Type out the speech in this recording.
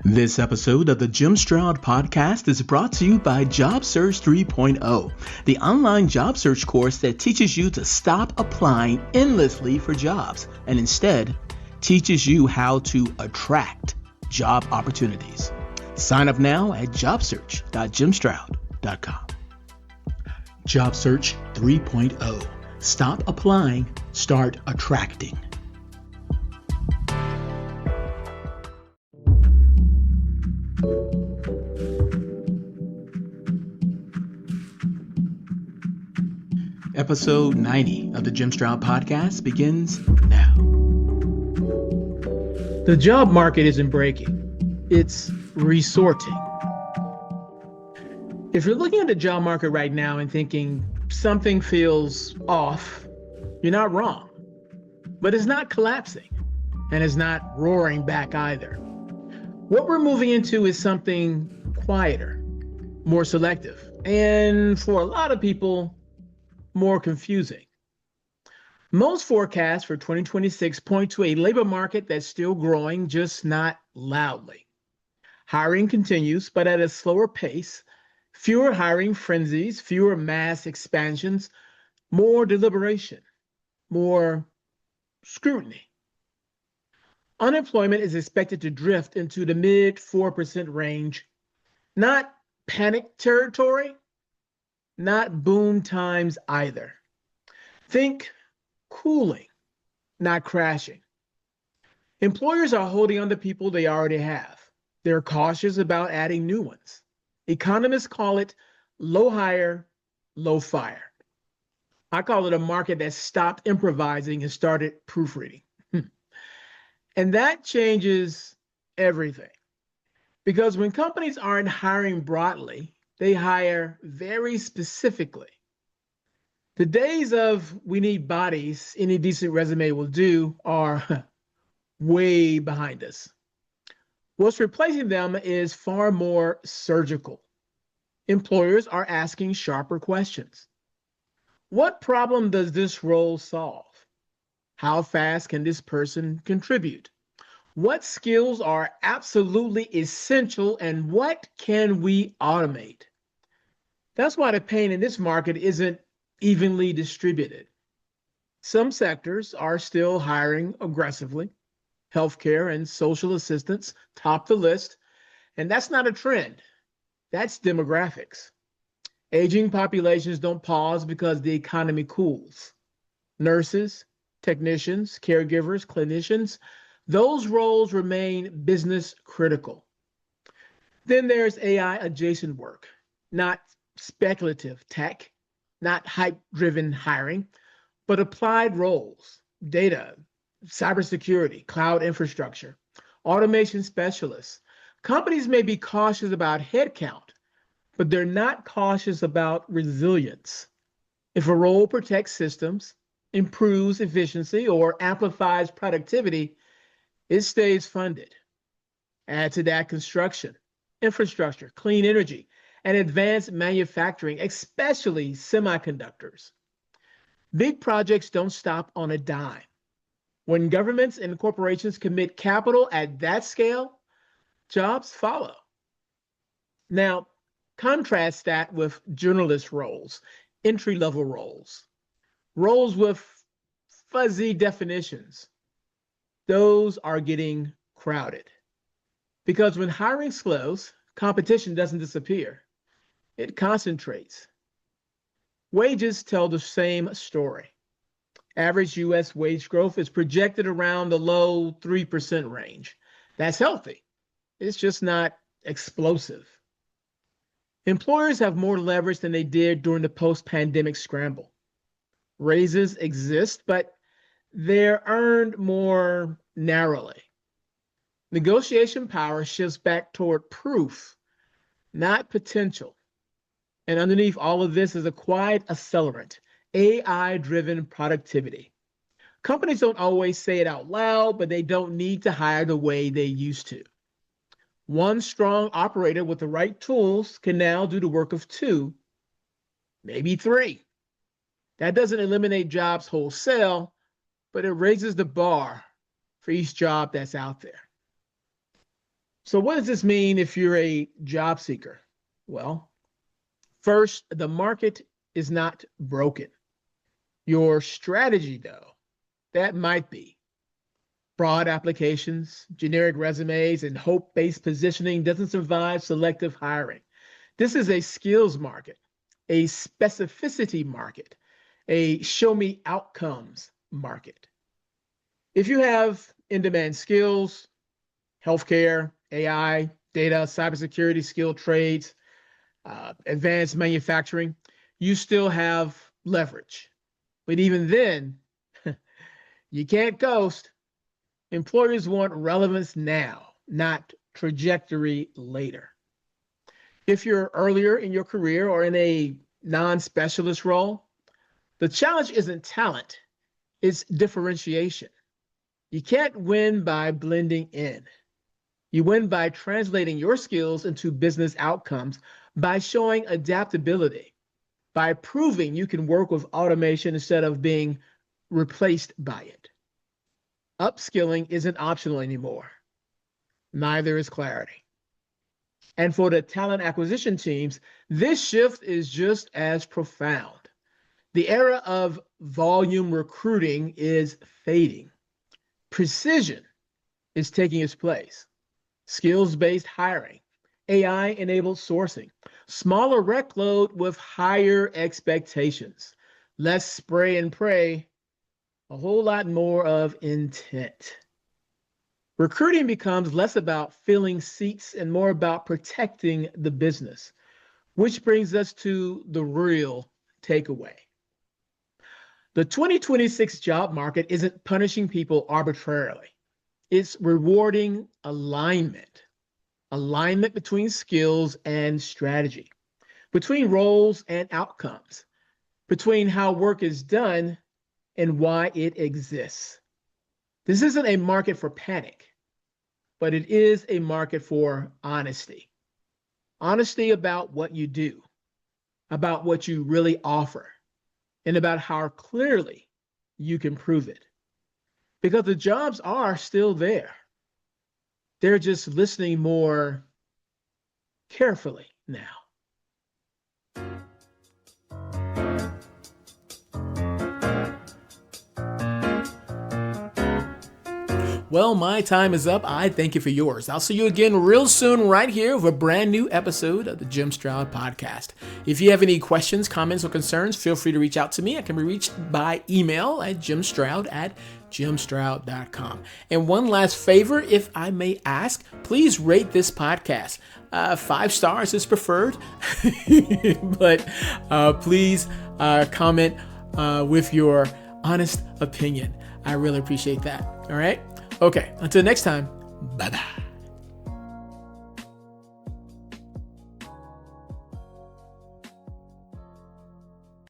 This episode of the Jim Stroud podcast is brought to you by Job Search 3.0, the online job search course that teaches you to stop applying endlessly for jobs and instead teaches you how to attract job opportunities. Sign up now at jobsearch.jimstroud.com. Job Search 3.0. Stop applying, start attracting. Episode 90 of the Jim Stroud podcast begins now. The job market isn't breaking, it's resorting. If you're looking at the job market right now and thinking something feels off, you're not wrong. But it's not collapsing, and it's not roaring back either. What we're moving into is something quieter, more selective, and for a lot of people, more confusing. Most forecasts for 2026 point to a labor market that's still growing, just not loudly. Hiring continues, but at a slower pace. Fewer hiring frenzies, fewer mass expansions, more deliberation, more scrutiny. Unemployment is expected to drift into the mid 4% range, not panic territory, not boom times either. Think cooling, not crashing. Employers are holding on to people they already have. They're cautious about adding new ones. Economists call it low hire, low fire. I call it a market that stopped improvising and started proofreading. And that changes everything. Because when companies aren't hiring broadly, they hire very specifically. The days of we need bodies, any decent resume will do are way behind us. What's replacing them is far more surgical. Employers are asking sharper questions. What problem does this role solve? How fast can this person contribute? What skills are absolutely essential and what can we automate? That's why the pain in this market isn't evenly distributed. Some sectors are still hiring aggressively. Healthcare and social assistance top the list, and that's not a trend. That's demographics. Aging populations don't pause because the economy cools. Nurses, technicians, caregivers, clinicians, those roles remain business critical. Then there's AI adjacent work, not speculative tech, not hype-driven hiring, but applied roles, data, cybersecurity, cloud infrastructure, automation specialists. Companies may be cautious about headcount, but they're not cautious about resilience. If a role protects systems, improves efficiency, or amplifies productivity, it stays funded. Add to that construction, infrastructure, clean energy, and advanced manufacturing, especially semiconductors. Big projects don't stop on a dime. When governments and corporations commit capital at that scale, jobs follow. Now, contrast that with journalist roles, entry-level roles, roles with fuzzy definitions. Those are getting crowded. Because when hiring slows, competition doesn't disappear. It concentrates. Wages tell the same story. Average U.S. wage growth is projected around the low 3% range. That's healthy. It's just not explosive. Employers have more leverage than they did during the post-pandemic scramble. Raises exist, but they're earned more narrowly. Negotiation power shifts back toward proof, not potential. And underneath all of this is a quiet accelerant, AI-driven productivity. Companies don't always say it out loud, but they don't need to hire the way they used to. One strong operator with the right tools can now do the work of two, maybe three. That doesn't eliminate jobs wholesale, but it raises the bar for each job that's out there. So what does this mean if you're a job seeker? Well, first, the market is not broken. Your strategy, though, that might be. Broad applications, generic resumes, and hope-based positioning doesn't survive selective hiring. This is a skills market, a specificity market, a show-me outcomes market. If you have in-demand skills, healthcare, AI, data, cybersecurity, skilled trades, advanced manufacturing, you still have leverage. But even then, you can't ghost. Employers want relevance now, not trajectory later. If you're earlier in your career or in a non-specialist role, the challenge isn't talent, it's differentiation. You can't win by blending in. You win by translating your skills into business outcomes, by showing adaptability, by proving you can work with automation instead of being replaced by it. Upskilling isn't optional anymore. Neither is clarity. And for the talent acquisition teams, this shift is just as profound. The era of volume recruiting is fading. Precision is taking its place. Skills-based hiring, AI-enabled sourcing, smaller rec load with higher expectations, less spray and pray, a whole lot more of intent. Recruiting becomes less about filling seats and more about protecting the business, which brings us to the real takeaway. The 2026 job market isn't punishing people arbitrarily. It's rewarding alignment. Alignment between skills and strategy, between roles and outcomes, between how work is done and why it exists. This isn't a market for panic, but it is a market for honesty. Honesty about what you do, about what you really offer, and about how clearly you can prove it. Because the jobs are still there. They're just listening more carefully now. Well, my time is up. I thank you for yours. I'll see you again real soon right here with a brand new episode of the Jim Stroud Podcast. If you have any questions, comments, or concerns, feel free to reach out to me. I can be reached by email at jimstroud@jimstroud.com. And one last favor, if I may ask, please rate this podcast. 5 stars is preferred, but please comment with your honest opinion. I really appreciate that. All right? Okay, until next time, bye-bye.